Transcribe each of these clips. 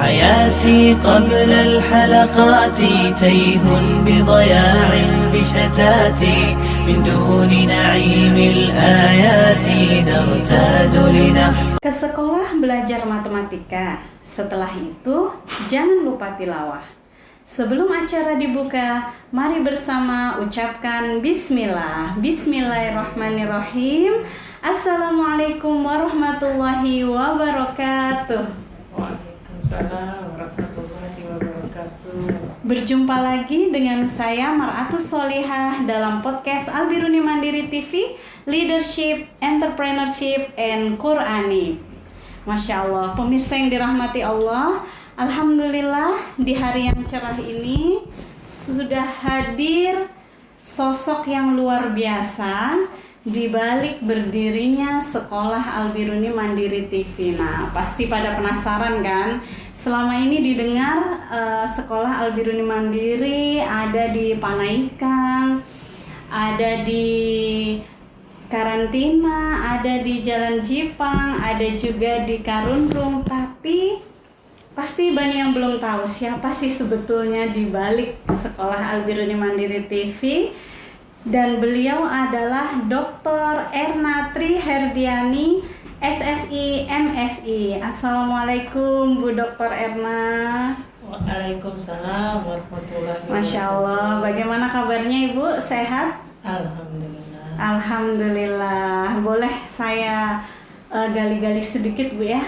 حياتي قبل الحلقات تيه بضياع بشتاتي من دون نعيم الآيات نرتاد لنحفظ. Ke sekolah belajar matematika. Setelah itu, jangan lupa tilawah. Sebelum acara dibuka, mari bersama ucapkan bismillah. Bismillahirrahmanirrahim. Assalamualaikum warahmatullahi wabarakatuh. Waalaikumsalam warahmatullahi wabarakatuh. Berjumpa lagi dengan saya Mar'atus Solihah dalam podcast Al-Biruni Mandiri TV, Leadership, Entrepreneurship, and Qur'ani. Masya Allah, pemirsa yang dirahmati Allah, alhamdulillah di hari yang cerah ini sudah hadir sosok yang luar biasa di balik berdirinya sekolah Al-Biruni Mandiri TV. Nah, pasti pada penasaran kan? Selama ini didengar sekolah Al-Biruni Mandiri ada di Panaikan, ada di Karantina, ada di Jalan Jipang, ada juga di Karundung, tapi pasti banyak yang belum tahu siapa sih sebetulnya di balik sekolah Al-Biruni Mandiri TV. Dan beliau adalah Dr. Erna Triherdiani, SSI, MSI. Assalamualaikum Bu Dr. Erna. Waalaikumsalam warahmatullahi wabarakatuh. Masya Allah, bagaimana kabarnya Ibu? Sehat? Alhamdulillah. Alhamdulillah. Boleh saya gali-gali sedikit Bu ya?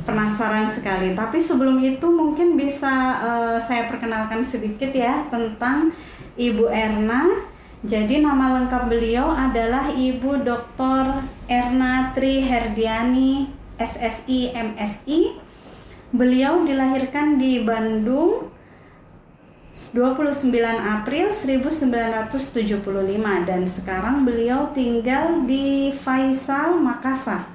Penasaran sekali. Tapi sebelum itu mungkin bisa saya perkenalkan sedikit ya tentang Ibu Erna. Jadi nama lengkap beliau adalah Ibu Dr. Erna Triherdiani, SSI, MSI. Beliau dilahirkan di Bandung 29 April 1975 dan sekarang beliau tinggal di Faisal, Makassar.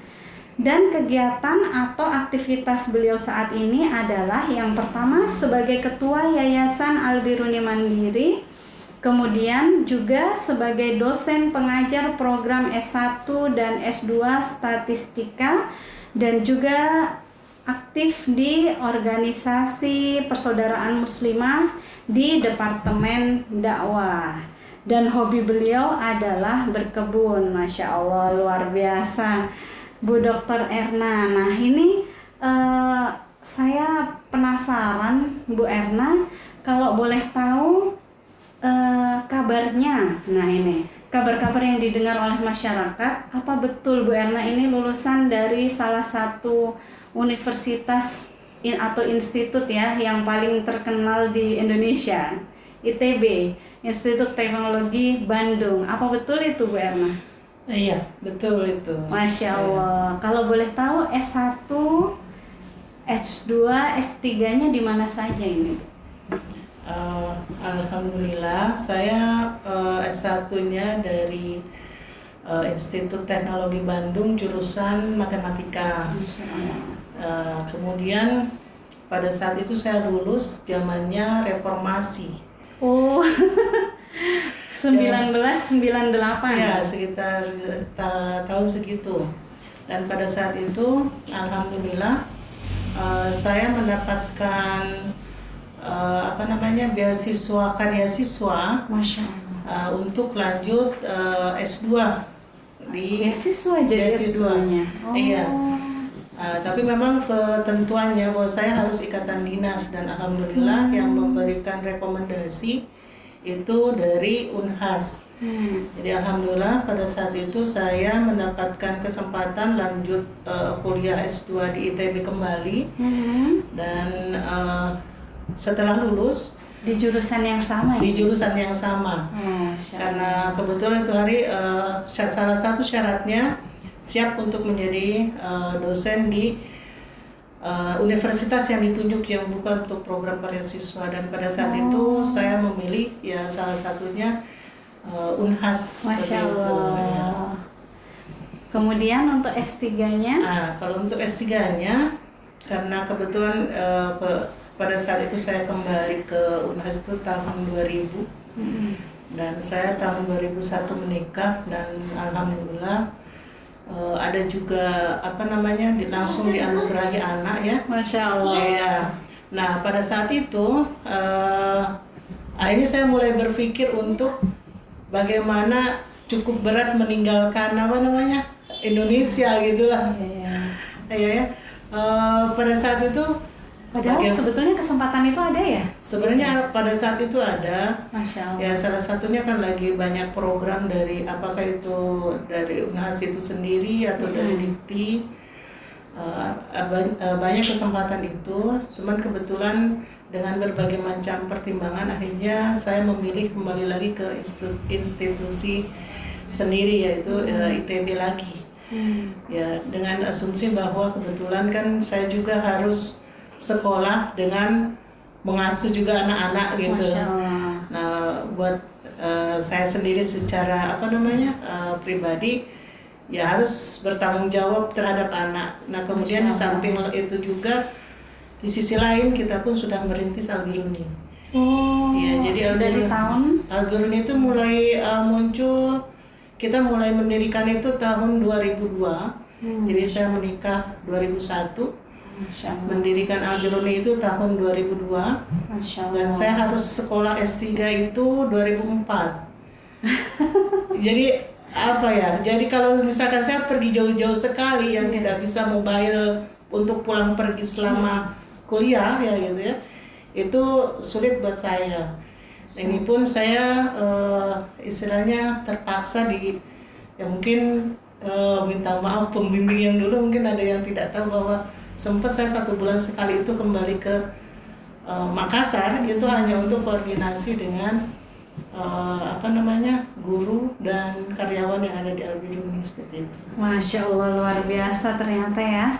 Dan kegiatan atau aktivitas beliau saat ini adalah yang pertama sebagai Ketua Yayasan Al-Biruni Mandiri, kemudian juga sebagai dosen pengajar program S1 dan S2 Statistika, dan juga aktif di organisasi Persaudaraan Muslimah di Departemen Dakwah. Dan hobi beliau adalah berkebun. Masya Allah, luar biasa Bu Dr. Erna. Nah ini saya penasaran Bu Erna, kalau boleh tahu kabarnya. Nah ini kabar-kabar yang didengar oleh masyarakat, apa betul Bu Erna ini lulusan dari salah satu universitas atau institut ya yang paling terkenal di Indonesia, ITB, Institut Teknologi Bandung. Apa betul itu Bu Erna? Iya, betul itu. Masya Allah. Kalau boleh tahu S1, S2, S3-nya di mana saja ini? Alhamdulillah, saya S1-nya dari Institut Teknologi Bandung jurusan Matematika. Kemudian pada saat itu saya lulus zamannya reformasi. Oh, 1998. Ya, sekitar tahun segitu. Dan pada saat itu alhamdulillah saya mendapatkan beasiswa karya siswa. Masya Allah. Untuk lanjut S2 di beasiswa jadi S2-nya. Oh. Iya. Tapi memang ketentuannya bahwa saya harus ikatan dinas, dan alhamdulillah yang memberikan rekomendasi itu dari Unhas. Jadi alhamdulillah pada saat itu saya mendapatkan kesempatan lanjut kuliah S2 di ITB kembali. Dan setelah lulus di jurusan yang sama ya? Di jurusan yang sama. Karena kebetulan itu hari salah satu syaratnya siap untuk menjadi dosen di universitas yang ditunjuk yang bukan untuk program karya siswa. Dan pada saat itu saya memilih ya salah satunya Unhas. Masya Allah. Ya. Kemudian untuk S3-nya? Kalau untuk S3-nya karena kebetulan pada saat itu saya kembali ke Unhas itu tahun 2000. Dan saya tahun 2001 menikah, dan alhamdulillah ada juga langsung dianugerahi anak ya. Masya Allah. Ya. Nah pada saat itu akhirnya saya mulai berpikir untuk bagaimana cukup berat meninggalkan Indonesia gitulah. Ya. Pada saat itu padahal sebetulnya kesempatan itu ada ya? Sebenarnya pada saat itu ada. Masya Allah. Ya salah satunya kan lagi banyak program dari apakah itu dari UNHAS itu sendiri atau dari Dikti. Banyak kesempatan itu. Cuman kebetulan dengan berbagai macam pertimbangan akhirnya saya memilih kembali lagi ke institusi sendiri yaitu ITB lagi. Ya dengan asumsi bahwa kebetulan kan saya juga harus sekolah dengan mengasuh juga anak-anak gitu. Masya Allah. Nah buat saya sendiri secara pribadi ya harus bertanggung jawab terhadap anak. Nah kemudian di samping itu juga di sisi lain kita pun sudah merintis Al-Biruni. Ya jadi dari tahun Al-Biruni itu mulai muncul, kita mulai mendirikan itu tahun 2002. Jadi saya menikah 2001. Mendirikan Al-Biruni itu tahun 2002. Dan saya harus sekolah S3 itu 2004. Jadi kalau misalkan saya pergi jauh-jauh sekali yang tidak bisa mobile untuk pulang pergi selama kuliah ya gitu ya, itu sulit buat saya. Ini pun saya istilahnya terpaksa mungkin minta maaf pembimbing yang dulu, mungkin ada yang tidak tahu bahwa sempat saya 1 bulan sekali itu kembali ke Makassar itu hanya untuk koordinasi dengan guru dan karyawan yang ada di Al-Biruni seperti itu. Masya Allah, luar biasa ternyata ya.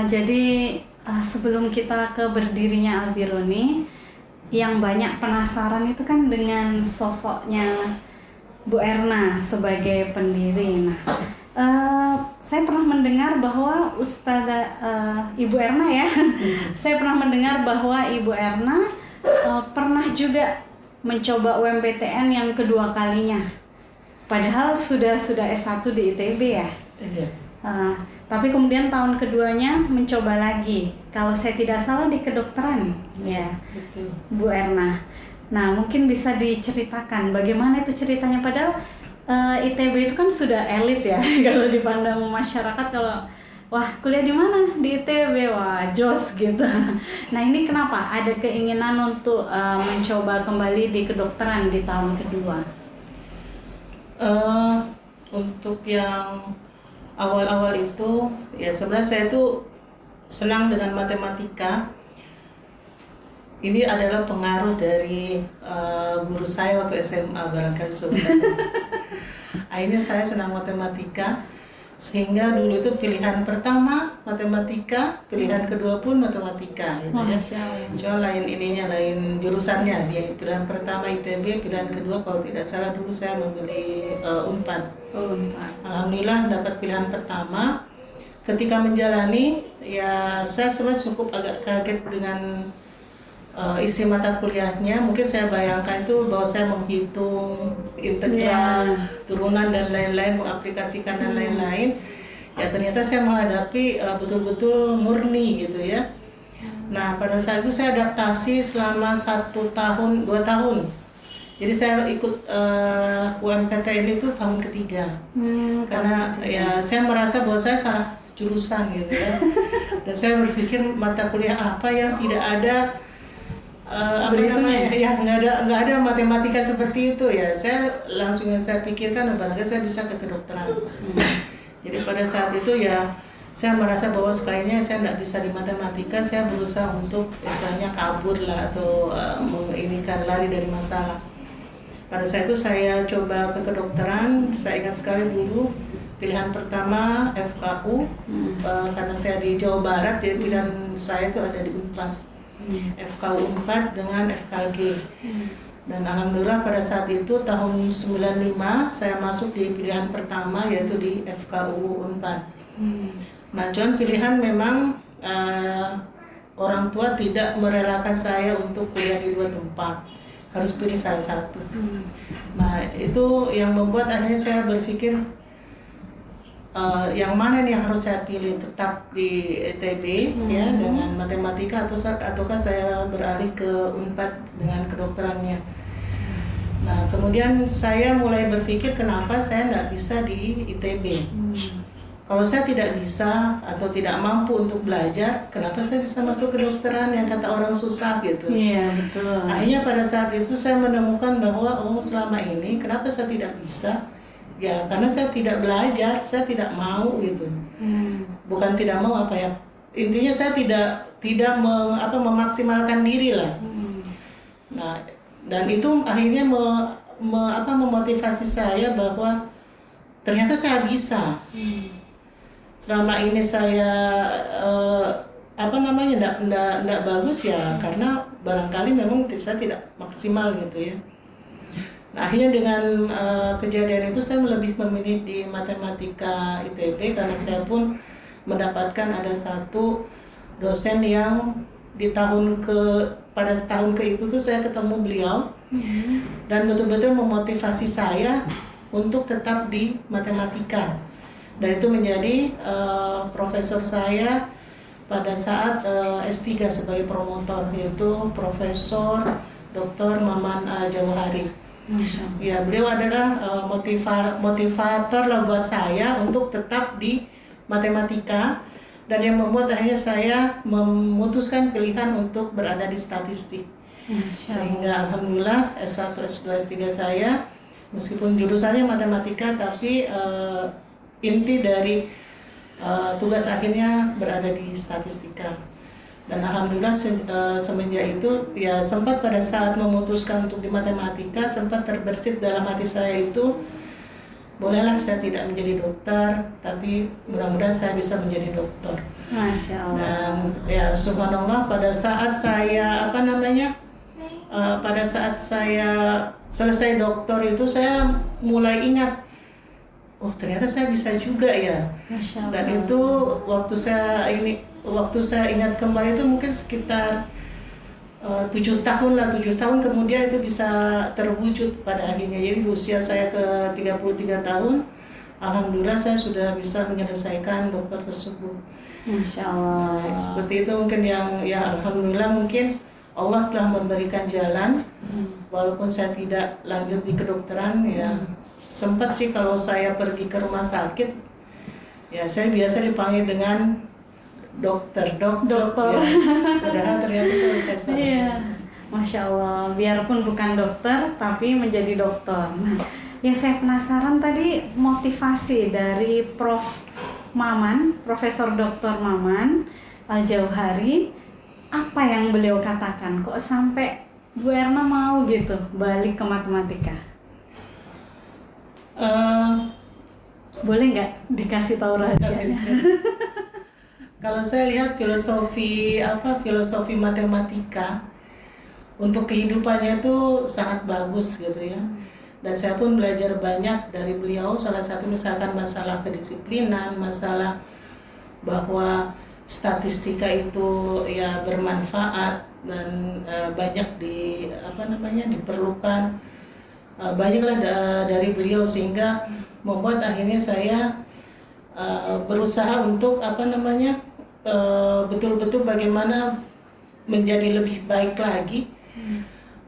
Jadi sebelum kita ke berdirinya Al-Biruni, yang banyak penasaran itu kan dengan sosoknya Bu Erna sebagai pendiri. Saya pernah mendengar bahwa Ibu Erna ya, saya pernah mendengar bahwa Ibu Erna pernah juga mencoba UMPTN yang kedua kalinya. Padahal sudah S1 di ITB ya. Iya. Tapi kemudian tahun keduanya mencoba lagi. Kalau saya tidak salah di kedokteran. Ya. Betul. Bu Erna. Nah, mungkin bisa diceritakan bagaimana itu ceritanya, padahal ITB itu kan sudah elit ya kalau dipandang masyarakat, kalau wah kuliah di mana, di ITB, wah jos gitu. Nah ini kenapa ada keinginan untuk mencoba kembali di kedokteran di tahun kedua? Untuk yang awal-awal itu ya sebenarnya saya tuh senang dengan matematika. Ini adalah pengaruh dari guru saya waktu SMA barangkali sebenarnya. Akhirnya saya senang matematika, sehingga dulu itu pilihan pertama matematika, pilihan kedua pun matematika gitu ya. Cuma lain jurusannya. Jadi pilihan pertama ITB, pilihan kedua kalau tidak salah dulu saya memilih Unpad. Alhamdulillah dapat pilihan pertama. Ketika menjalani ya saya sebenarnya cukup agak kaget dengan isi mata kuliahnya. Mungkin saya bayangkan itu bahwa saya menghitung integral, turunan dan lain-lain, mengaplikasikan dan lain-lain. Ya ternyata saya menghadapi betul-betul murni gitu ya. Nah pada saat itu saya adaptasi selama 1 tahun, 2 tahun. Jadi saya ikut UMPTN itu tahun ketiga. Karena ya saya merasa bahwa saya salah jurusan gitu ya. Dan saya berpikir mata kuliah apa yang tidak ada nggak ada matematika seperti itu ya. Saya pikirkan barangkali saya bisa ke kedokteran. Jadi pada saat itu ya saya merasa bahwa kayaknya saya nggak bisa di matematika. Saya berusaha untuk misalnya kabur lah atau lari dari masalah. Pada saat itu saya coba ke kedokteran. Saya ingat sekali dulu pilihan pertama FKU karena saya di Jawa Barat, jadi pilihan saya itu ada di Unpad. FKU 4 dengan FKG. Dan alhamdulillah pada saat itu tahun 95 saya masuk di pilihan pertama yaitu di FKU 4. Nah cuman pilihan memang orang tua tidak merelakan saya untuk kuliah di 2 tempat, harus pilih salah satu. Nah itu yang membuat akhirnya saya berpikir yang mana nih yang harus saya pilih, tetap di ITB ya dengan matematika ataukah saya beralih ke Unpad dengan kedokterannya. Nah kemudian saya mulai berpikir kenapa saya nggak bisa di ITB. Kalau saya tidak bisa atau tidak mampu untuk belajar, kenapa saya bisa masuk kedokteran yang kata orang susah gitu. Iya, betul. Akhirnya pada saat itu saya menemukan bahwa selama ini kenapa saya tidak bisa? Ya karena saya tidak belajar, saya tidak mau gitu. Bukan tidak mau apa ya? Intinya saya tidak memaksimalkan diri lah. Nah, dan itu akhirnya memotivasi saya bahwa ternyata saya bisa. Selama ini saya enggak bagus ya karena barangkali memang saya tidak maksimal gitu ya. Nah, akhirnya dengan kejadian itu saya lebih memilih di matematika ITB karena saya pun mendapatkan ada satu dosen yang pada tahun ke itu tuh saya ketemu beliau dan betul-betul memotivasi saya untuk tetap di matematika. Dan itu menjadi profesor saya pada saat S3 sebagai promotor, yaitu Profesor Dr. Maman Jauhari. Ya, beliau adalah motivator lah buat saya untuk tetap di matematika dan yang membuat akhirnya saya memutuskan pilihan untuk berada di statistik. Sehingga alhamdulillah S1, S2, S3 saya meskipun jurusannya matematika tapi inti dari tugas akhirnya berada di statistika. Dan alhamdulillah semenjak itu ya sempat pada saat memutuskan untuk di matematika sempat terbersit dalam hati saya itu bolehlah saya tidak menjadi dokter tapi mudah-mudahan saya bisa menjadi dokter. Masya Allah. Dan ya subhanallah pada saat saya pada saat saya selesai dokter itu saya mulai ingat ternyata saya bisa juga ya. Masya Allah. Dan itu waktu saya ingat kembali itu mungkin sekitar 7 tahun kemudian itu bisa terwujud pada akhirnya. Jadi di usia saya ke 33 tahun alhamdulillah saya sudah bisa menyelesaikan dokter tersebut. Masya Allah. Seperti itu mungkin yang ya alhamdulillah mungkin Allah telah memberikan jalan walaupun saya tidak lanjut di kedokteran ya. Sempat sih kalau saya pergi ke rumah sakit ya saya biasa dipanggil dengan dokter. Ya. Padahal ternyata saya bukan seorang Iya. Masya Allah, biarpun bukan dokter tapi menjadi dokter. Nah, yang saya penasaran tadi motivasi dari Prof. Maman, Profesor Dr. Maman Al-Jauhari, apa yang beliau katakan kok sampai Bu Erna mau gitu balik ke matematika? Boleh nggak dikasih tahu rahasianya? Kalau saya lihat filosofi matematika untuk kehidupannya itu sangat bagus gitu ya. Dan saya pun belajar banyak dari beliau. Salah satu misalkan masalah kedisiplinan, masalah bahwa statistika itu ya bermanfaat dan banyak diperlukan. Banyaklah dari beliau sehingga membuat akhirnya saya berusaha untuk betul-betul bagaimana menjadi lebih baik lagi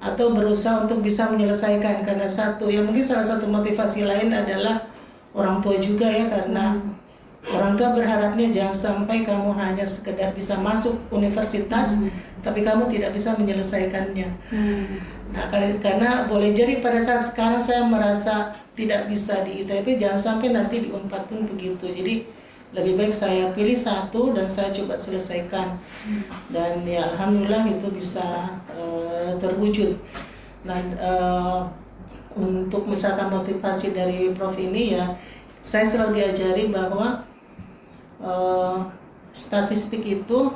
atau berusaha untuk bisa menyelesaikan karena mungkin salah satu motivasi lain adalah orang tua juga ya karena orang tua berharapnya jangan sampai kamu hanya sekedar bisa masuk universitas tapi kamu tidak bisa menyelesaikannya. Nah, karena boleh jadi pada saat sekarang saya merasa tidak bisa di ITB, jangan sampai nanti di Unpad pun begitu. Jadi lebih baik saya pilih satu dan saya coba selesaikan. Dan ya alhamdulillah itu bisa terwujud. Nah, untuk misalkan motivasi dari Prof ini ya, saya selalu diajari bahwa statistik itu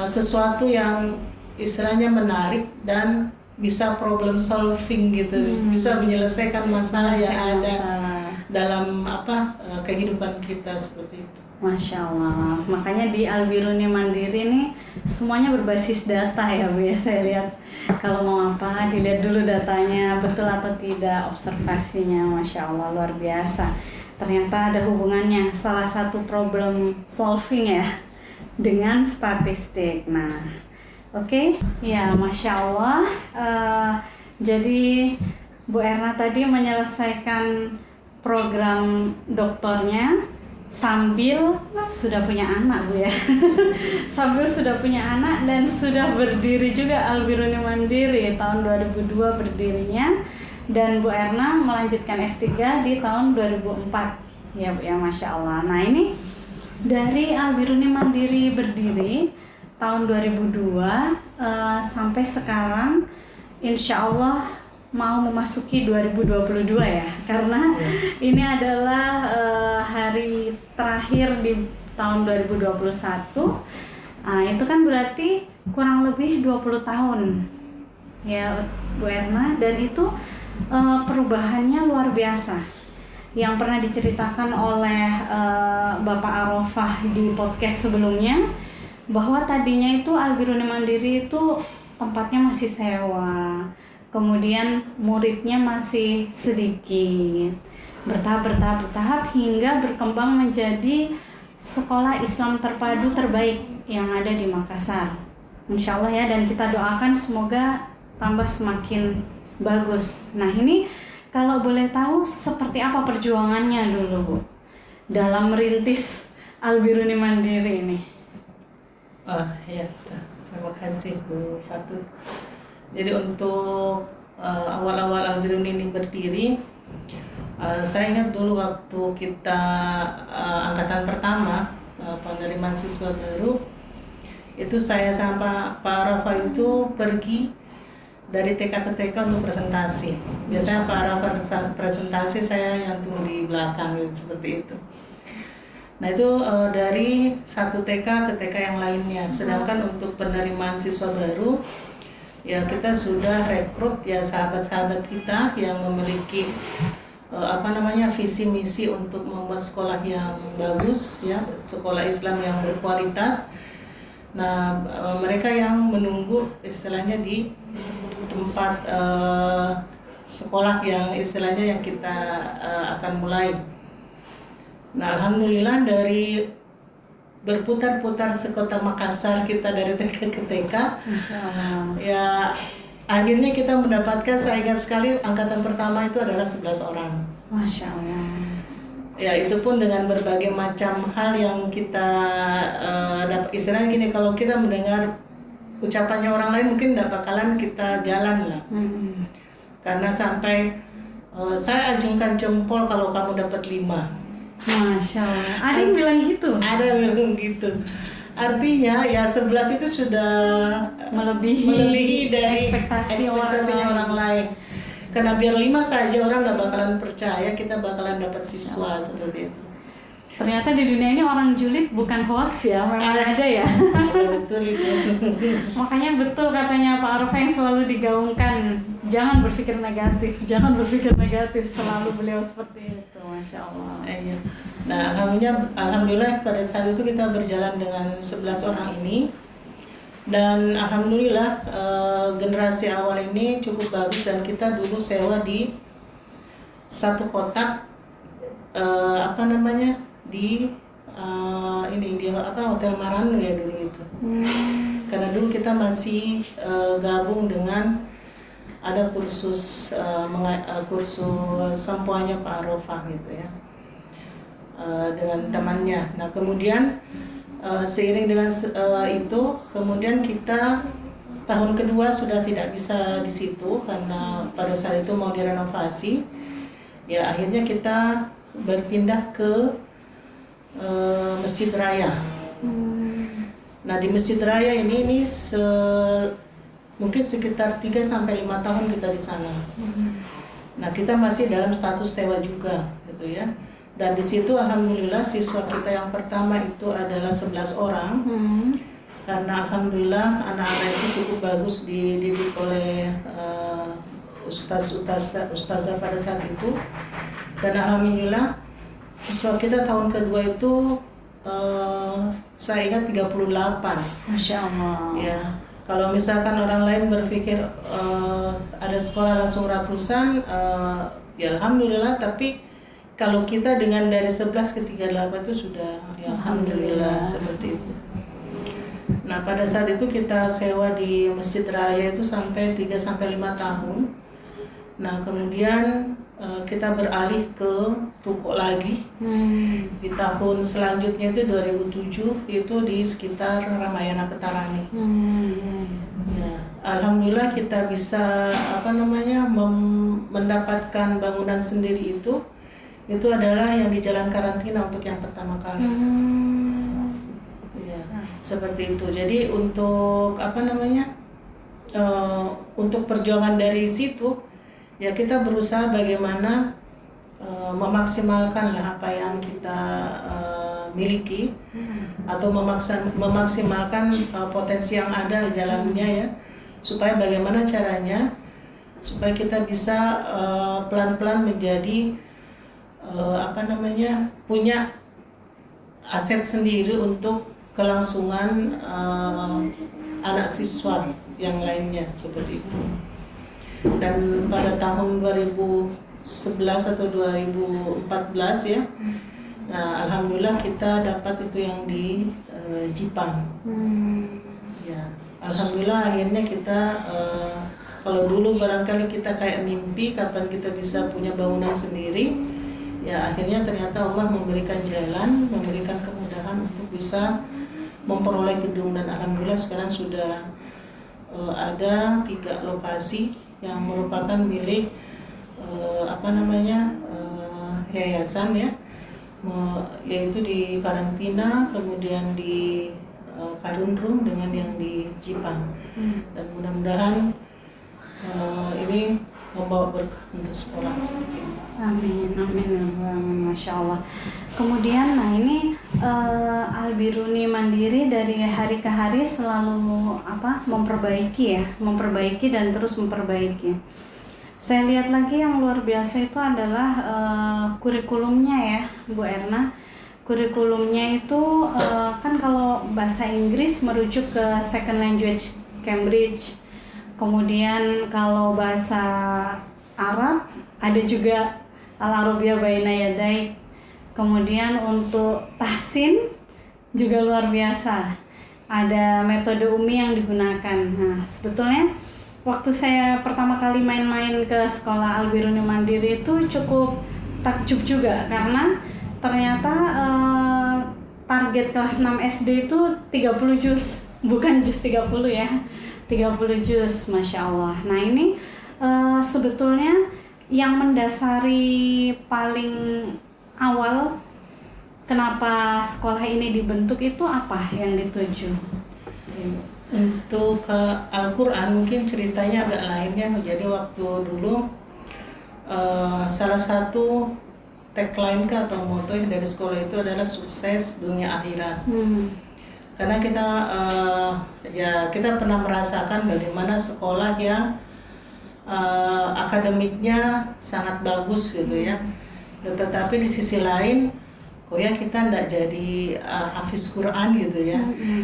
sesuatu yang istilahnya menarik dan bisa problem solving gitu, bisa menyelesaikan masalah yang ada dalam kehidupan kita seperti itu. Masya Allah, makanya di Al-Biruni Mandiri nih semuanya berbasis data ya Bu ya. Saya lihat kalau mau apa dilihat dulu datanya betul atau tidak, observasinya. Masya Allah luar biasa. ternyata ada hubungannya salah satu problem solving ya dengan statistik. Nah, oke. Ya, Masya Allah. Jadi Bu Erna tadi menyelesaikan program doktornya sambil sudah punya anak, Bu ya. Sambil sudah punya anak dan sudah berdiri juga Al-Biruni Mandiri tahun 2002 berdirinya, dan Bu Erna melanjutkan S3 di tahun 2004. Ya Bu ya, Masya Allah. Nah, ini dari Al-Biruni Mandiri berdiri tahun 2002 sampai sekarang, insya Allah mau memasuki 2022 ya, karena ini adalah hari terakhir di tahun 2021. Itu kan berarti kurang lebih 20 tahun ya Bu Erna, dan itu perubahannya luar biasa. Yang pernah diceritakan oleh Bapak Arafah di podcast sebelumnya, bahwa tadinya itu Al-Biruni Mandiri itu tempatnya masih sewa, kemudian muridnya masih sedikit, bertahap hingga berkembang menjadi sekolah Islam terpadu terbaik yang ada di Makassar, insya Allah ya. Dan kita doakan semoga tambah semakin bagus. Nah, ini kalau boleh tahu seperti apa perjuangannya dulu, Bu, dalam merintis Al-Biruni Mandiri ini? Ya, terima kasih Bu Fatus. Jadi untuk awal-awal Al-Biruni ini berdiri, saya ingat dulu waktu kita angkatan pertama penerimaan siswa baru, itu saya sama Pak Arafah itu pergi dari TK ke TK untuk presentasi. Biasanya Pak Arafah presentasi, saya yang tunggu di belakang gitu, seperti itu. Nah, itu dari satu TK ke TK yang lainnya. Sedangkan untuk penerimaan siswa baru, ya kita sudah rekrut ya sahabat-sahabat kita yang memiliki visi misi untuk membuat sekolah yang bagus ya, sekolah Islam yang berkualitas. Nah, mereka yang menunggu istilahnya di tempat sekolah yang istilahnya yang kita akan mulai. Nah, alhamdulillah dari berputar-putar sekota Makassar kita dari TK ke TK, ya akhirnya kita mendapatkan, saya ingat sekali angkatan pertama itu adalah 11 orang. Masya Allah. Ya, itu pun dengan berbagai macam hal yang kita dapat. Istilahnya gini, kalau kita mendengar ucapannya orang lain mungkin tidak bakalan kita jalan lah. Karena sampai saya ajungkan jempol kalau kamu dapat 5. Masya Allah. Ada yang bilang gitu? Ada yang bilang gitu. Artinya ya 11 itu sudah melebihi dari ekspektasinya orang lain. Karena biar 5 saja orang tidak bakalan percaya kita bakalan dapat siswa seperti itu. Ternyata di dunia ini orang julid bukan hoax ya, memang ada ya. Betul itu. Makanya betul katanya Pak Arafah yang selalu digaungkan, jangan berpikir negatif, selalu beliau seperti itu, Masya Allah. Iya. Nah, alhamdulillah pada saat itu kita berjalan dengan 11 orang ini, dan alhamdulillah generasi awal ini cukup bagus, dan kita dulu sewa di satu kotak di Hotel Maranu ya dulu itu. Karena dulu kita masih gabung dengan ada kursus sempoanya Pak Arafah gitu ya, dengan temannya. Nah, kemudian seiring dengan itu, kemudian kita tahun kedua sudah tidak bisa di situ karena pada saat itu mau direnovasi. Ya, akhirnya kita berpindah ke Masjid Raya. Nah, di Masjid Raya ini mungkin sekitar 3-5 tahun kita di sana. Nah, kita masih dalam status sewa juga gitu ya. Dan di situ alhamdulillah siswa kita yang pertama itu adalah 11 orang. Karena alhamdulillah anak-anak itu cukup bagus dididik oleh ustazah pada saat itu. Dan alhamdulillah siswa kita tahun kedua itu saya ingat 38. Masya Allah. Ya, kalau misalkan orang lain berpikir ada sekolah langsung ratusan, ya alhamdulillah, tapi kalau kita dengan dari 11 ke 38 itu sudah ya alhamdulillah seperti itu. Nah, pada saat itu kita sewa di Masjid Raya itu sampai 3-5 tahun. Nah, kemudian kita beralih ke ruko lagi. Di tahun selanjutnya itu 2007 itu di sekitar Ramayana Petarani. Ya, alhamdulillah kita bisa mendapatkan bangunan sendiri itu adalah yang di Jalan Karantina untuk yang pertama kali. Seperti itu. Jadi untuk untuk perjuangan dari situ ya kita berusaha bagaimana memaksimalkan lah apa yang kita miliki atau memaksimalkan potensi yang ada di dalamnya ya, supaya bagaimana caranya supaya kita bisa pelan-pelan menjadi punya aset sendiri untuk kelangsungan anak siswa yang lainnya seperti itu. Dan pada tahun 2011 atau 2014 ya, nah alhamdulillah kita dapat itu yang di Jipang. Ya, alhamdulillah akhirnya kita kalau dulu barangkali kita kayak mimpi kapan kita bisa punya bangunan sendiri, ya akhirnya ternyata Allah memberikan jalan, memberikan kemudahan untuk bisa memperoleh gedung, dan alhamdulillah sekarang sudah ada 3 lokasi yang merupakan milik yayasan ya, yaitu di Karantina, kemudian di Karundrum dengan yang di Jipang. Dan mudah-mudahan ini membawa berkah untuk sekolah seperti itu. Amin, masya Allah. Kemudian, nah ini Al-Biruni Mandiri dari hari ke hari selalu memperbaiki dan terus memperbaiki. Saya lihat lagi yang luar biasa itu adalah kurikulumnya ya, Bu Erna. Kurikulumnya itu kan kalau bahasa Inggris merujuk ke Second Language Cambridge. Kemudian kalau bahasa Arab ada juga Al-Arabiyah Baina Yaday. Kemudian untuk tahsin juga luar biasa. Ada metode umi yang digunakan. Nah, sebetulnya waktu saya pertama kali main-main ke sekolah Al-Biruni Mandiri itu cukup takjub juga, karena ternyata target kelas 6 SD itu 30 juz, bukan juz 30 ya. 30 juz, Masya Allah. Nah ini sebetulnya yang mendasari paling awal kenapa sekolah ini dibentuk itu apa yang dituju? Untuk ke Al-Quran mungkin ceritanya agak lain ya. Jadi waktu dulu salah satu tagline atau moto dari sekolah itu adalah sukses dunia akhirat. Karena kita pernah merasakan bagaimana sekolah yang akademiknya sangat bagus gitu ya, tetapi di sisi lain kita tidak jadi hafiz Quran gitu ya.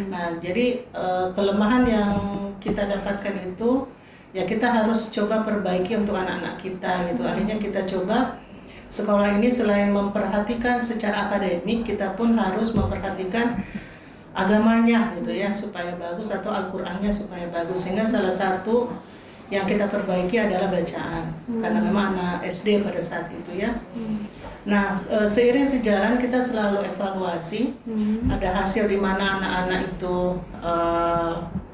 Nah jadi kelemahan yang kita dapatkan itu ya kita harus coba perbaiki untuk anak-anak kita gitu. Akhirnya kita coba sekolah ini selain memperhatikan secara akademik, kita pun harus memperhatikan agamanya gitu ya, supaya bagus, atau Al-Qur'annya supaya bagus. Sehingga salah satu yang kita perbaiki adalah bacaan, karena memang anak SD pada saat itu ya. Nah, seiring sejalan kita selalu evaluasi, ada hasil di mana anak-anak itu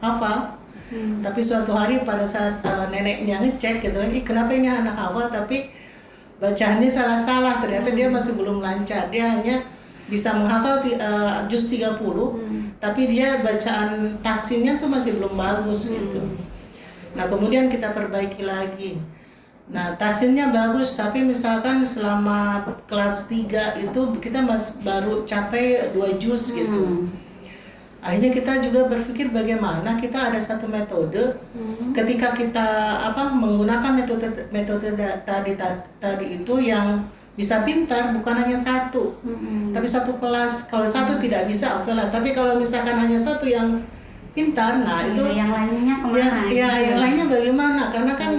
hafal, tapi suatu hari pada saat neneknya ngecek gitu, kenapa ini anak hafal tapi bacaannya salah-salah, ternyata dia masih belum lancar, dia hanya bisa menghafal juz 30, tapi dia bacaan tahsinnya tuh masih belum bagus gitu. Nah kemudian kita perbaiki lagi. Nah tahsinnya bagus, tapi misalkan selama kelas 3 itu kita baru capai 2 juz gitu. Akhirnya kita juga berpikir bagaimana kita ada satu metode, ketika kita menggunakan metode tadi itu yang bisa pintar, bukan hanya satu, tapi satu kelas. Kalau satu tidak bisa, oke lah. Tapi kalau misalkan hanya satu yang pintar, nah itu yang lainnya kemana? Yang lainnya bagaimana? Karena kan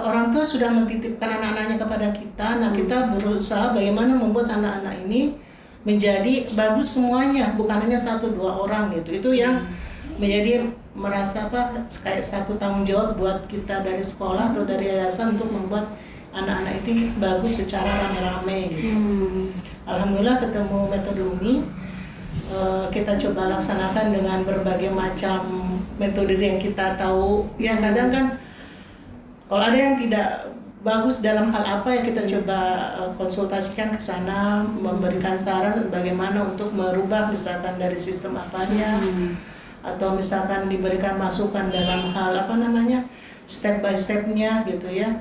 orang tua tua sudah mentitipkan anak-anaknya kepada kita. Nah, kita berusaha bagaimana membuat anak-anak ini menjadi bagus semuanya, bukan hanya 1-2 orang gitu. Itu yang menjadi merasa kayak satu tanggung jawab buat kita dari sekolah atau dari yayasan untuk membuat anak-anak itu bagus secara rame-rame gitu. Alhamdulillah ketemu metode Umi, kita coba laksanakan dengan berbagai macam metode yang kita tahu. Ya kadang kan kalau ada yang tidak bagus dalam hal apa ya kita coba konsultasikan ke sana, memberikan saran bagaimana untuk merubah misalkan dari sistem apanya, atau misalkan diberikan masukan dalam hal step by stepnya gitu ya.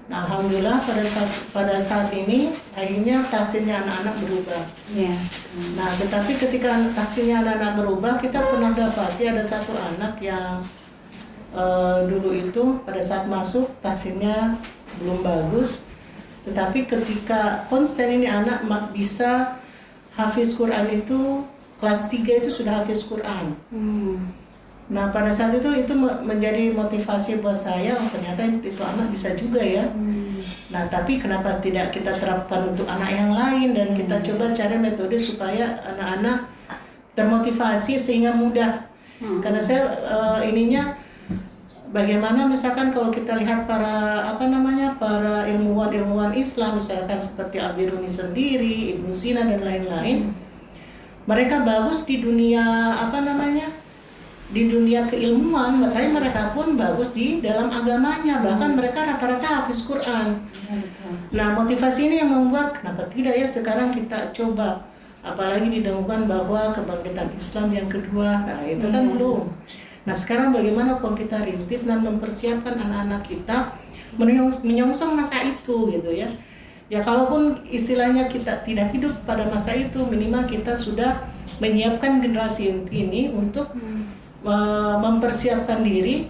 Nah, alhamdulillah pada saat ini akhirnya taksirnya anak-anak berubah. Nah, tetapi ketika taksirnya anak-anak berubah, kita pernah dapati ada satu anak yang dulu itu pada saat masuk taksirnya belum bagus, tetapi ketika konsen ini anak bisa hafiz Quran itu kelas 3 itu sudah hafiz Quran. Nah, pada saat itu menjadi motivasi buat saya, ternyata itu anak bisa juga ya. Nah, tapi kenapa tidak kita terapkan untuk anak yang lain dan kita coba cari metode supaya anak-anak termotivasi sehingga mudah. Karena saya bagaimana misalkan kalau kita lihat para ilmuwan Islam misalkan seperti Al-Biruni sendiri, Ibnu Sina dan lain-lain. Mereka bagus di dunia di dunia keilmuan, tapi mereka pun bagus di dalam agamanya, bahkan mereka rata-rata hafiz Quran. Nah, motivasi ini yang membuat kenapa tidak ya sekarang kita coba, apalagi didahulukan bahwa kebangkitan Islam yang kedua, nah itu kan belum. Nah, sekarang bagaimana kalau kita rintis dan mempersiapkan anak-anak kita menyongsong masa itu gitu ya. Ya kalaupun istilahnya kita tidak hidup pada masa itu, minimal kita sudah menyiapkan generasi ini untuk mempersiapkan diri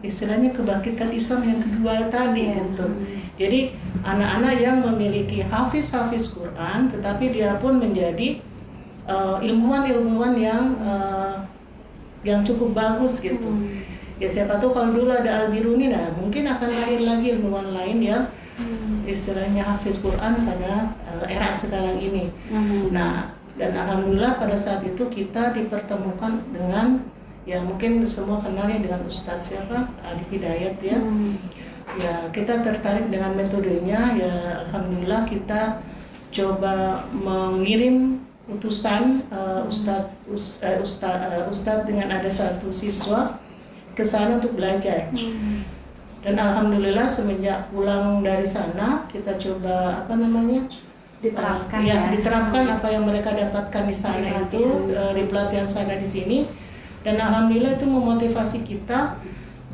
istilahnya kebangkitan Islam yang kedua tadi gitu. Jadi anak-anak yang memiliki hafiz Quran, tetapi dia pun menjadi ilmuwan yang cukup bagus gitu. Ya siapa tahu kalau dulu ada Al-Biruni, nah mungkin akan lahir lagi ilmuwan lain yang istilahnya hafiz Quran pada era sekarang ini. Nah, dan alhamdulillah pada saat itu kita dipertemukan dengan ya mungkin semua kenalnya dengan Ustadz siapa? Adi Hidayat ya. Ya kita tertarik dengan metodenya, ya alhamdulillah kita coba mengirim utusan Ustadz dengan ada satu siswa ke sana untuk belajar. Dan alhamdulillah semenjak pulang dari sana kita coba diterapkan apa yang mereka dapatkan di sana itu di pelatihan sana di sini, dan alhamdulillah itu memotivasi kita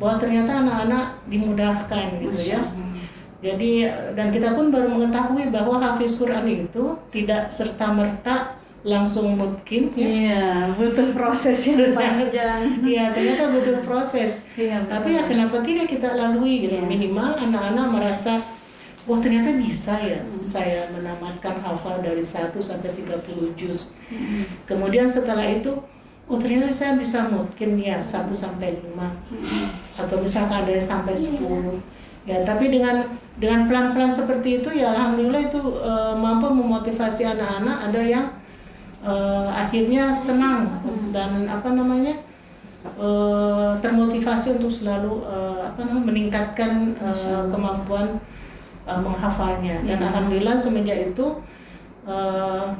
bahwa ternyata anak-anak dimudahkan gitu ya. Jadi dan kita pun baru mengetahui bahwa hafiz Quran itu tidak serta-merta langsung mungkin ya. Iya, butuh proses yang panjang. Iya, ternyata butuh proses. Iya, tapi ya kenapa tidak kita lalui gitu. Minimal anak-anak merasa wah ternyata bisa ya saya menamatkan hafal dari 1 sampai 30 juz. Kemudian setelah itu ternyata saya bisa mungkin ya 1 sampai 5. Atau misalkan ada sampai 10. Ya, tapi dengan pelan-pelan seperti itu ya alhamdulillah itu mampu memotivasi anak-anak, ada yang akhirnya senang dan termotivasi untuk selalu meningkatkan kemampuan menghafalnya. Dan alhamdulillah semenjak itu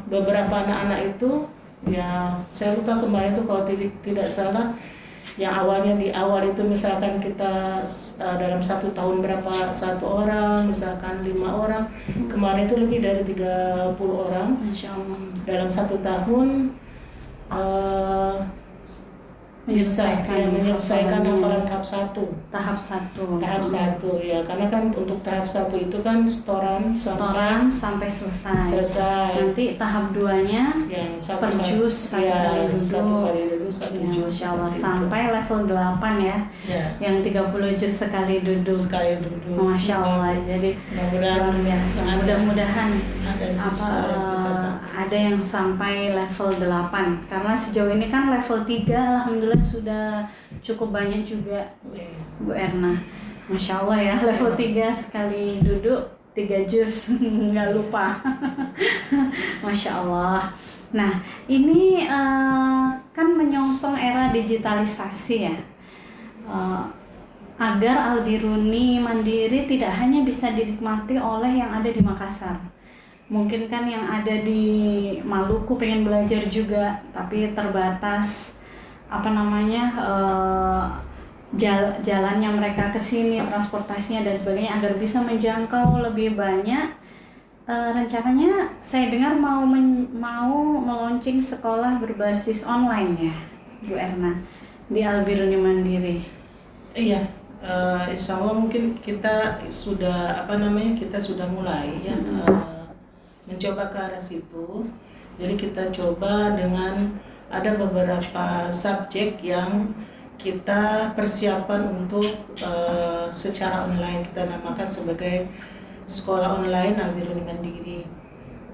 beberapa anak-anak itu ya saya lupa kemarin itu kalau tidak salah yang awalnya di awal itu misalkan kita dalam 1 tahun berapa 1 orang, misalkan 5 orang, kemarin itu lebih dari 30 orang. Masya Allah. Dalam 1 tahun bisa menyelesaikan hafalan tahap 1. Tahap 1 ya, karena kan untuk tahap 1 itu kan setoran sampai selesai. Nanti tahap 2-nya yang per juz satu kali duduk 1 juz. Masya Allah, sampai level 8 ya. Yang 30 juz sekali duduk. Masya Allah. Jadi luar biasa. Mudah-mudahan ada yang sampai level 8, karena sejauh ini kan level 3 alhamdulillah sudah cukup banyak juga Bu Erna. Masya Allah ya, level 3 sekali duduk 3 juz, nggak lupa. Masya Allah. Nah, ini kan menyongsong era digitalisasi ya. Agar Al-Biruni Mandiri tidak hanya bisa dinikmati oleh yang ada di Makassar. Mungkin kan yang ada di Maluku pengen belajar juga, tapi terbatas jalannya mereka ke sini, transportasinya dan sebagainya, agar bisa menjangkau lebih banyak. Rencananya saya dengar mau meluncing sekolah berbasis online ya, Bu Erna, di Al-Biruni Mandiri. Iya, insya Allah mungkin kita sudah mulai ya mencoba ke arah situ. Jadi kita coba dengan ada beberapa subjek yang kita persiapkan untuk secara online, kita namakan sebagai sekolah online Al-Biruni Mandiri.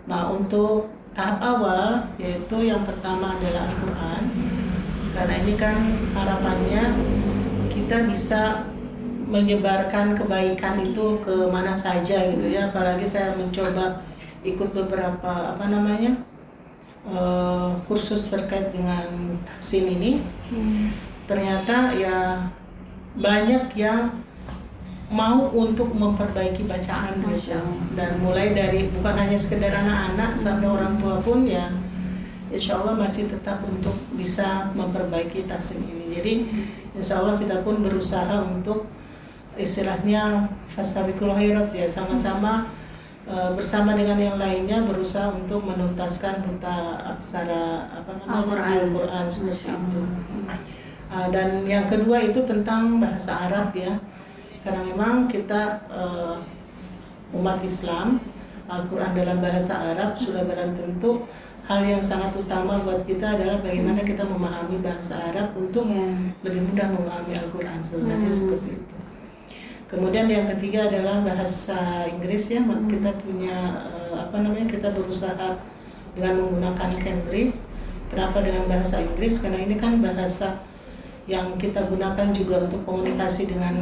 Nah, untuk tahap awal yaitu yang pertama adalah Al-Quran, karena ini kan harapannya kita bisa menyebarkan kebaikan itu ke mana saja gitu ya. Apalagi saya mencoba ikut beberapa kursus terkait dengan tahsin ini. Ternyata ya banyak yang mau untuk memperbaiki bacaan gitu. Dan mulai dari bukan hanya sekedar anak-anak sampai orang tua pun ya insya Allah masih tetap untuk bisa memperbaiki tahsin ini. Jadi insya Allah kita pun berusaha untuk istilahnya fastabiqul khairat ya, sama-sama bersama dengan yang lainnya berusaha untuk menuntaskan buta aksara Al-Quran seperti itu. Dan yang kedua itu tentang bahasa Arab ya, karena memang kita umat Islam, Al-Quran dalam bahasa Arab sudah barang tentu hal yang sangat utama buat kita adalah bagaimana kita memahami bahasa Arab untuk lebih mudah memahami Al-Quran sebenarnya seperti itu. Kemudian yang ketiga adalah bahasa Inggris ya, kita punya kita berusaha dengan menggunakan Cambridge. Kenapa dengan bahasa Inggris? Karena ini kan bahasa yang kita gunakan juga untuk komunikasi dengan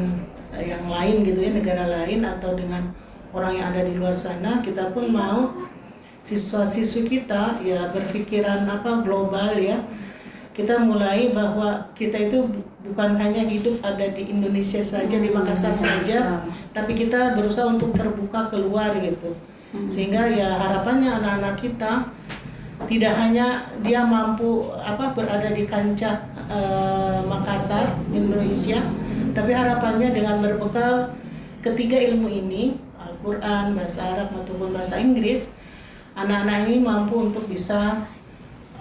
yang lain gitu ya, negara lain atau dengan orang yang ada di luar sana. Kita pun mau siswa-siswi kita ya berpikiran global ya. Kita mulai bahwa kita itu bukan hanya hidup ada di Indonesia saja, di Makassar saja, tapi kita berusaha untuk terbuka keluar gitu. Sehingga ya harapannya anak-anak kita tidak hanya dia mampu berada di kancah Makassar, Indonesia, tapi harapannya dengan berbekal ketiga ilmu ini, Al-Quran, bahasa Arab ataupun bahasa Inggris, anak-anak ini mampu untuk bisa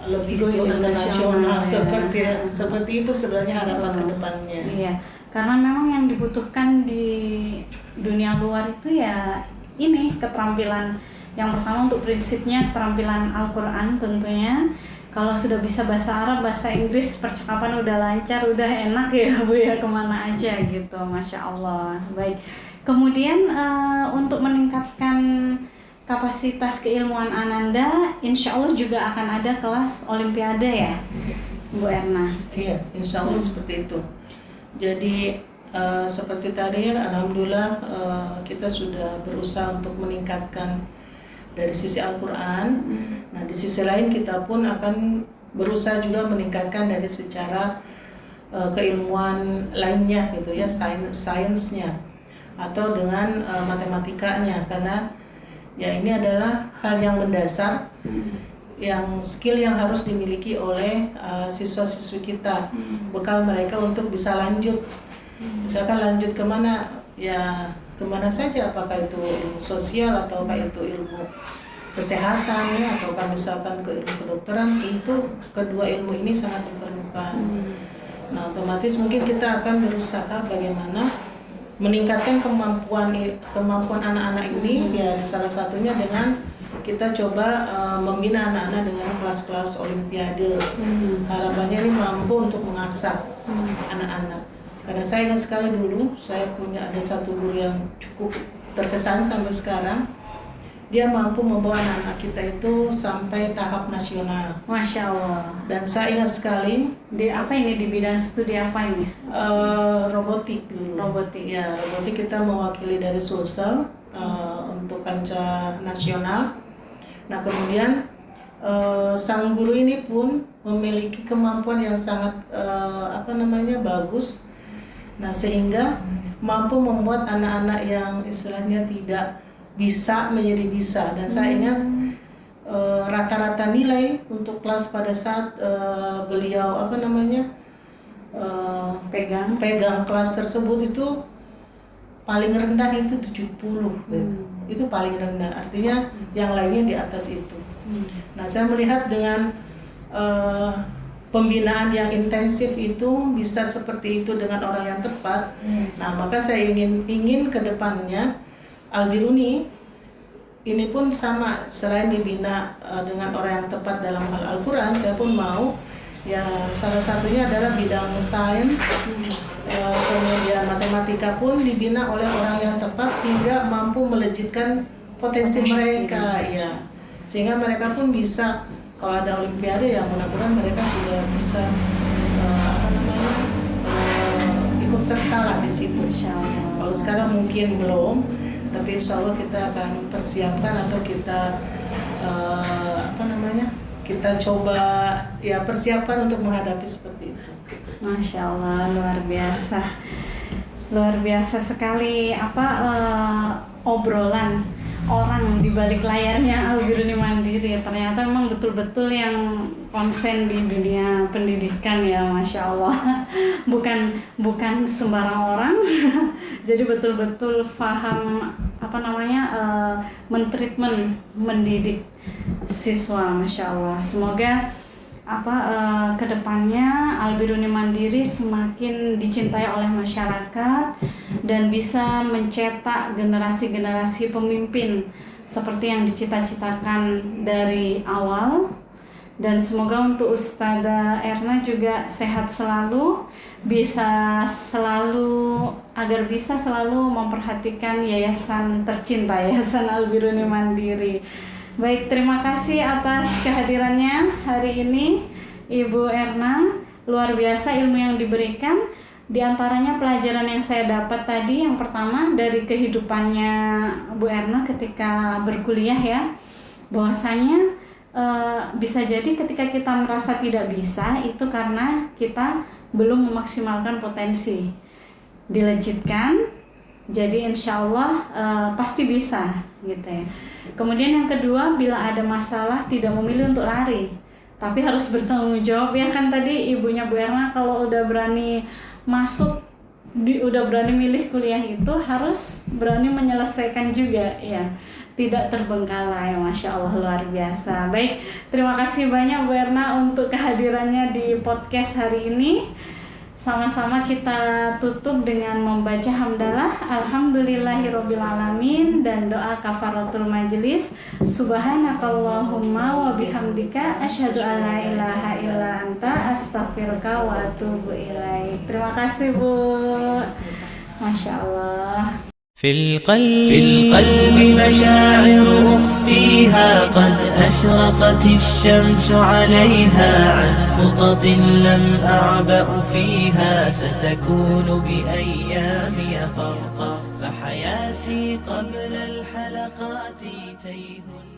lebih internasional seperti itu sebenarnya harapan kedepannya. Iya, karena memang yang dibutuhkan di dunia luar itu ya ini keterampilan. Yang pertama untuk prinsipnya keterampilan Al-Quran tentunya. Kalau sudah bisa bahasa Arab, bahasa Inggris, percakapan udah lancar, udah enak ya Bu ya, kemana aja gitu, Masya Allah. Baik, kemudian untuk meningkatkan kapasitas keilmuan Ananda, insya Allah juga akan ada kelas Olimpiade ya Bu Erna? Iya, insya Allah seperti itu. Jadi seperti tadi ya, Alhamdulillah kita sudah berusaha untuk meningkatkan dari sisi Al-Quran. Nah, di sisi lain kita pun akan berusaha juga meningkatkan dari secara keilmuan lainnya gitu ya, sainsnya atau dengan matematikanya, karena ya ini adalah hal yang mendasar, yang skill yang harus dimiliki oleh siswa-siswi kita, bekal mereka untuk bisa lanjut, misalkan lanjut kemana ya, kemana saja, apakah itu ilmu sosial ataukah itu ilmu kesehatan ya, ataukah misalkan ke ilmu kedokteran. Tentu kedua ilmu ini sangat diperlukan. Nah, otomatis mungkin kita akan berusaha bagaimana meningkatkan kemampuan anak-anak ini ya, salah satunya dengan kita coba membina anak-anak dengan kelas-kelas Olimpiade. Harapannya ini mampu untuk mengasah anak-anak. Karena saya ingat sekali dulu, saya punya ada satu guru yang cukup terkesan sampai sekarang. dia mampu membawa anak-anak kita itu sampai tahap nasional. Masya Allah. Dan saya ingat sekali Di apa ini, di bidang studi apa ini? robotik dulu. Robotik. Ya, robotik kita mewakili dari Sulsel untuk kancah nasional. Nah, kemudian sang guru ini pun memiliki kemampuan yang sangat bagus. Nah, sehingga mampu membuat anak-anak yang istilahnya tidak bisa menjadi bisa. Dan saya ingat rata-rata nilai untuk kelas pada saat beliau pegang kelas tersebut itu paling rendah itu 70 gitu. Itu paling rendah, artinya yang lainnya di atas itu. Nah, saya melihat dengan pembinaan yang intensif itu bisa seperti itu dengan orang yang tepat. Nah, maka saya ingin ke depannya Al-Biruni ini pun sama, selain dibina dengan orang yang tepat dalam hal Al-Quran, saya pun mau ya salah satunya adalah bidang sains, kemudian matematika pun dibina oleh orang yang tepat sehingga mampu melejitkan potensi mereka, ya, sehingga mereka pun bisa, kalau ada olimpiade ya mudah-mudahan mereka sudah bisa ikut serta lah di situ. Kalau sekarang mungkin belum, tapi insya Allah kita akan persiapkan atau kita kita coba ya persiapkan untuk menghadapi seperti itu. Masya Allah, luar biasa sekali obrolan orang di balik layarnya Al-Biruni Mandiri. Ternyata memang betul-betul yang konsen di dunia pendidikan ya, Masya Allah. Bukan sembarang orang. Jadi betul-betul paham mentreatment, mendidik siswa, Masya Allah. Semoga kedepannya Al-Biruni Mandiri semakin dicintai oleh masyarakat dan bisa mencetak generasi-generasi pemimpin seperti yang dicita-citakan dari awal. Dan semoga untuk Ustadzah Erna juga sehat selalu, agar bisa selalu memperhatikan yayasan tercinta, Yayasan Al-Biruni Mandiri. Baik, terima kasih atas kehadirannya hari ini Ibu Erna. Luar biasa ilmu yang diberikan. Di antaranya pelajaran yang saya dapat tadi, yang pertama dari kehidupannya Bu Erna ketika berkuliah ya, bahwasanya bisa jadi ketika kita merasa tidak bisa itu karena kita belum memaksimalkan potensi. Dilejitkan, jadi insya Allah pasti bisa gitu ya. Kemudian yang kedua, bila ada masalah tidak memilih untuk lari, tapi harus bertanggung jawab ya kan. Tadi ibunya Bu Erna kalau udah berani masuk, udah berani milih kuliah itu harus berani menyelesaikan juga ya, tidak terbengkalai. Masya Allah, luar biasa. Baik, terima kasih banyak Bu Erna untuk kehadirannya di podcast hari ini. Sama-sama kita tutup dengan membaca hamdalah alhamdulillahirobbilalamin dan doa kafaratul majelis. Subhanakallahumma wa bihamdika asyhadu an la ilaha illa anta astaghfiruka wa atubu ilaik. Terima kasih Bu. Masya Allah. في القلب مشاعر أخفيها قد أشرقت الشمس عليها عن خطط لم أعبأ فيها ستكون بأيامي فرقا فحياتي قبل الحلقات تيه